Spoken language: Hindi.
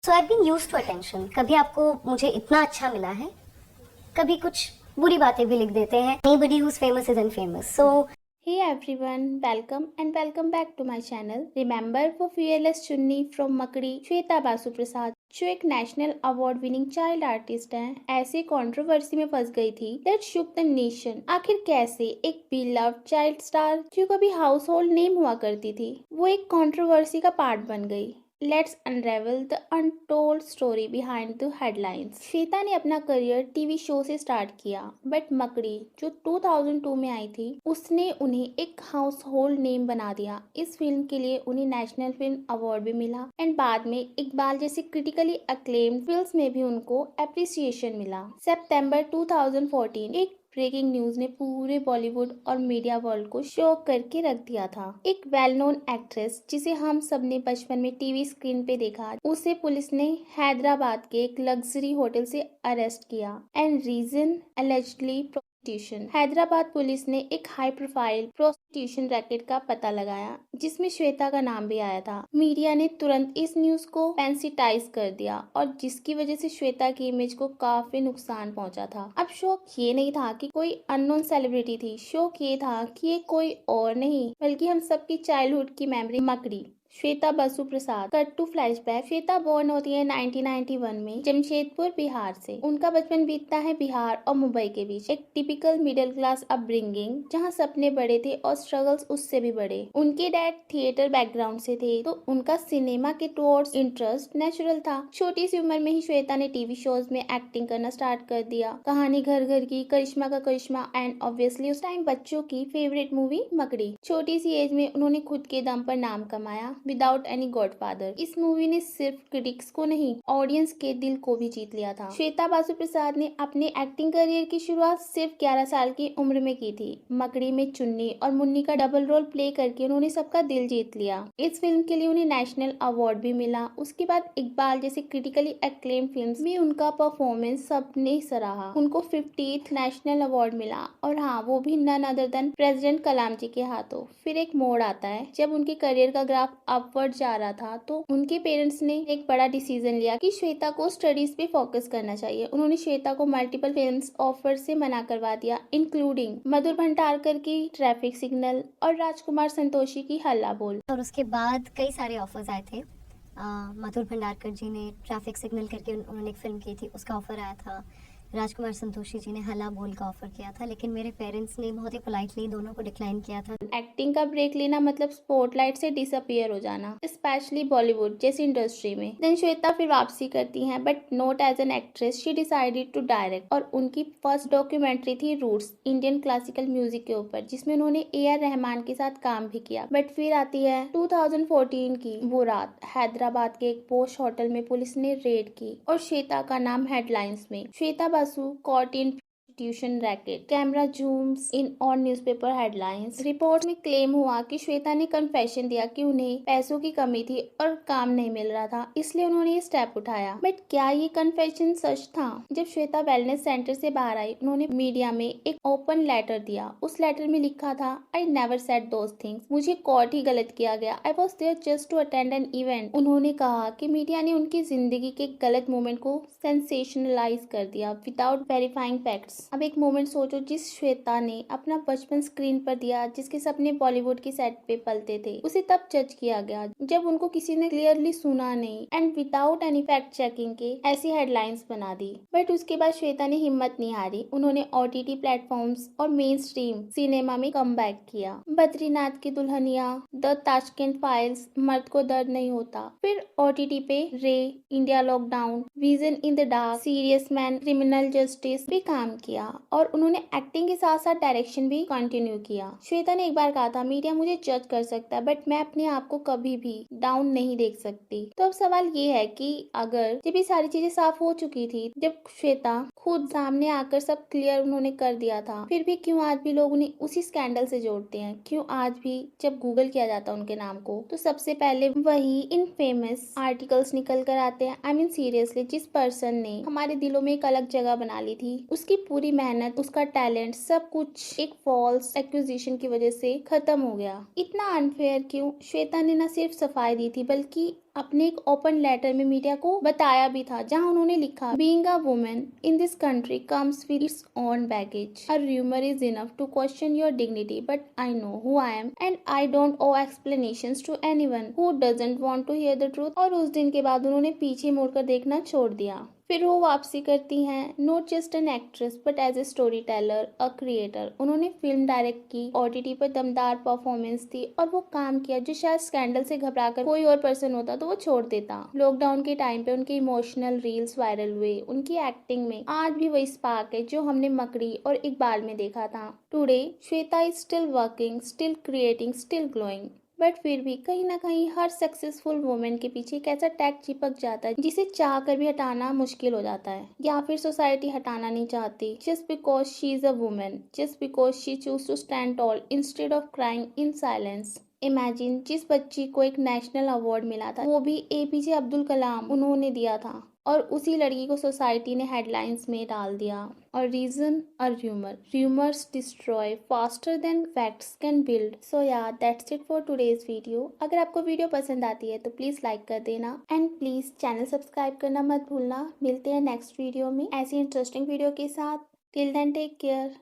So I been used to attention. कभी आपको मुझे इतना अच्छा मिला है, कभी कुछ बुरी बातें भी लिख देते हैं। Anybody who is famous is unfamous. So Hey everyone, welcome back to my channel. Remember वो fearless चुन्नी from मकड़ी श्वेता बासु प्रसाद जो एक national award winning child artist हैं, ऐसी कंट्रोवर्सी में फंस गई थी that shook the nation। आखिर कैसे एक beloved चाइल्ड स्टार जो कभी हाउस होल्ड नेम हुआ करती थी, वो एक कंट्रोवर्सी का पार्ट बन गई। Let's unravel the untold story behind the headlines। Shweta ने अपना करियर टीवी शो से स्टार्ट किया, बट मकड़ी जो 2002 में आई थी उसने उन्हें एक हाउस होल्ड नेम बना दिया। इस फिल्म के लिए उन्हें नेशनल फिल्म अवार्ड भी मिला एंड बाद में इकबाल जैसी क्रिटिकली अक्लेम्ड फिल्म्स में भी उनको एप्रिसिएशन मिला। सितंबर 2014 एक ब्रेकिंग न्यूज ने पूरे बॉलीवुड और मीडिया वर्ल्ड को शॉक करके रख दिया था। एक वेल नोन एक्ट्रेस जिसे हम सबने बचपन में टीवी स्क्रीन पे देखा, उसे पुलिस ने हैदराबाद के एक लग्जरी होटल से अरेस्ट किया and reason allegedly prostitution. Hyderabad police ने एक हाई प्रोफाइल प्रोस्टिट्यूशन रैकेट का पता लगाया जिसमें श्वेता का नाम भी आया था। मीडिया ने तुरंत इस न्यूज को सेंसिटाइज कर दिया और जिसकी वजह से श्वेता की इमेज को काफी नुकसान पहुंचा था। अब शौक ये नहीं था कि कोई अननोन सेलिब्रिटी थी, शौक ये था कि ये कोई और नहीं बल्कि हम सबकी चाइल्डहुड की memory Makdee Shweta Basu Prasad. Cut to flashback. Shweta born होती है 1991 में जमशेदपुर बिहार से। उनका बचपन बीतता है बिहार और मुंबई के बीच। एक टिपिकल मिडिल क्लास अपब्रिंगिंग जहां सपने बड़े थे और स्ट्रगल्स उससे भी बड़े। उनके डैड थिएटर बैकग्राउंड से थे तो उनका सिनेमा के टुवर्ड्स इंटरेस्ट नेचुरल था। छोटी सी उम्र में ही श्वेता ने टीवी शोज में एक्टिंग करना स्टार्ट कर दिया। कहानी घर घर की, करिश्मा का करिश्मा एंड ऑब्वियसली उस टाइम बच्चों की फेवरेट मूवी मकड़ी। छोटी सी एज में उन्होंने खुद के दम पर नाम कमाया विदाउट एनी गॉडफादर। इस मूवी ने सिर्फ क्रिटिक्स को नहीं, ऑडियंस के दिल को भी जीत लिया था। श्वेता बासु प्रसाद ने अपने एक्टिंग करियर की शुरुआत सिर्फ 11 साल की उम्र में की थी। मकड़ी में चुन्नी और मुन्नी का डबल रोल प्ले करके उन्होंने सबका दिल जीत लिया। इस फिल्म के लिए उन्हें नेशनल अवार्ड भी मिला। उसके बाद इकबाल जैसी क्रिटिकली एक्लेम फिल्म में उनका परफॉर्मेंस सबने सराहा। उनको 50th नेशनल अवार्ड मिला और हाँ, वो भी नन अदर देन प्रेसिडेंट कलाम जी के हाथों। फिर एक मोड़ आता है जब उनके करियर का ग्राफ अपवर्ड जा रहा था तो उनके पेरेंट्स ने एक बड़ा डिसीजन लिया कि श्वेता को स्टडीज पे फोकस करना चाहिए। उन्होंने श्वेता को मल्टीपल फिल्म्स ऑफर से मना करवा दिया, इंक्लूडिंग मधुर भंडारकर की ट्रैफिक सिग्नल और राजकुमार संतोषी की हल्ला बोल। और उसके बाद कई सारे ऑफर्स आए थे। मधुर भंडारकर जी ने ट्रैफिक सिग्नल करके उन्होंने एक फिल्म की थी, उसका ऑफर आया था। राजकुमार संतोषी जी ने हला बोल का ऑफर किया था, लेकिन मेरे पेरेंट्स ने बहुत ही पोलाइटली दोनों को डिक्लाइन किया था। एक्टिंग का ब्रेक लेना मतलब स्पॉटलाइट से डिसअपियर हो जाना, स्पेशली बॉलीवुड जैसी इंडस्ट्री में। देन श्वेता फिर वापसी करती हैं but not as an actress. She decided to direct और उनकी फर्स्ट डॉक्यूमेंट्री थी रूट्स, इंडियन क्लासिकल म्यूजिक के ऊपर, जिसमें उन्होंने ए.आर. रहमान के साथ काम भी किया। बट फिर आती है 2014 की वो रात। हैदराबाद के एक पोश होटल में पुलिस ने रेड की और श्वेता का नाम हेडलाइंस में। Shweta Basu caught in tuition racket, camera Zooms in on newspaper headlines. Report में क्लेम हुआ कि श्वेता ने कन्फेशन दिया कि उन्हें पैसों की कमी थी और काम नहीं मिल रहा था, इसलिए उन्होंने ये स्टेप उठाया। बट क्या ये कन्फेशन सच था? जब श्वेता वेलनेस सेंटर से बाहर आई, उन्होंने मीडिया में एक ओपन लेटर दिया। उस लेटर में लिखा था, I never said those things. मुझे कोर्ट ही गलत किया गया। I was there just to attend an event. उन्होंने कहा कि मीडिया ने उनकी जिंदगी के गलत मोमेंट को सेंसेशनलाइज कर दिया विदाउट वेरीफाइंग फैक्ट्स। अब एक मोमेंट सोचो जिस श्वेता ने अपना बचपन स्क्रीन पर दिया, जिसके सपने बॉलीवुड की सेट पे पलते थे, उसे तब जज किया गया जब उनको किसी ने क्लियरली सुना नहीं and without any fact checking के ऐसी हेडलाइंस बना दी। बट उसके बाद श्वेता ने हिम्मत नहीं हारी। उन्होंने OTT प्लेटफॉर्म्स और मेन स्ट्रीम सिनेमा में कम बैक किया। बद्रीनाथ की दुल्हनिया, द ताशकंद फाइल्स, मर्द को दर्द नहीं होता। फिर OTT पे रे, India lockdown, vision in the dark, serious man, criminal justice भी काम किया और उन्होंने एक्टिंग के साथ साथ डायरेक्शन भी कंटिन्यू किया। श्वेता ने एक बार कहा था, मीडिया मुझे जज कर सकता है बट मैं अपने आप को कभी भी डाउन नहीं देख सकती। तो अब सवाल ये है कि अगर जब ये सारी चीजें साफ हो चुकी थी, जब श्वेता खुद सामने आकर सब क्लियर उन्होंने कर दिया था, फिर भी क्यों आज भी लोग उन्हें उसी स्कैंडल से जोड़ते हैं? क्यों आज भी जब गूगल किया जाता है उनके नाम को तो सबसे पहले वही इनफेमस आर्टिकल्स निकल कर आते हैं? आई मीन सीरियसली, जिस पर्सन ने हमारे दिलों में एक अलग जगह बना ली थी, उसकी पूरी मेहनत, उसका टैलेंट, सब कुछ एक फॉल्स एक्विजिशन की वजह से खत्म हो गया। इतना अनफेयर क्यों? श्वेता ने न सिर्फ सफाई दी थी बल्कि अपने एक ओपन लेटर में मीडिया को बताया भी था, जहां उन्होंने लिखा, being a women in this country comes with its own baggage, a rumour is enough to question your dignity, but I know who I am and I don't owe explanations to anyone who doesn't want to hear the truth. और उस दिन के बाद उन्होंने पीछे मुड़कर देखना छोड़ दिया। फिर वो वापसी करती हैं, not just an actress but as a story teller, a creator. उन्होंने फिल्म डायरेक्ट की, ओटीटी पर दमदार परफॉर्मेंस दी और वो काम किया जो शायद स्कैंडल से घबराकर कोई और पर्सन होता तो वो छोड़ देता। लॉकडाउन के टाइम पे उनके इमोशनल रील्स वायरल हुए। उनकी एक्टिंग में आज भी वही स्पार्क है जो हमने मकड़ी और इकबाल में देखा था। Today Shweta is still working, still creating, still glowing. But फिर भी कहीं ना कहीं हर सक्सेसफुल वुमेन के पीछे एक ऐसा टैग चिपक जाता है जिसे चाह कर भी हटाना मुश्किल हो जाता है, या फिर सोसाइटी हटाना नहीं चाहती, just because she is a women, just because she choose to stand tall instead of crying in silence. Imagine, जिस बच्ची को एक नेशनल अवार्ड मिला था वो भी एपीजे अब्दुल कलाम उन्होंने दिया था, और उसी लड़की को सोसाइटी ने हेडलाइंस में डाल दिया। और रीजन और rumour, rumours destroy faster than facts can build. So yeah that's it for today's video. अगर आपको वीडियो पसंद आती है तो प्लीज लाइक कर देना एंड प्लीज चैनल सब्सक्राइब करना मत भूलना। मिलते हैं नेक्स्ट वीडियो में ऐसी इंटरेस्टिंग वीडियो के साथ। Till then take care.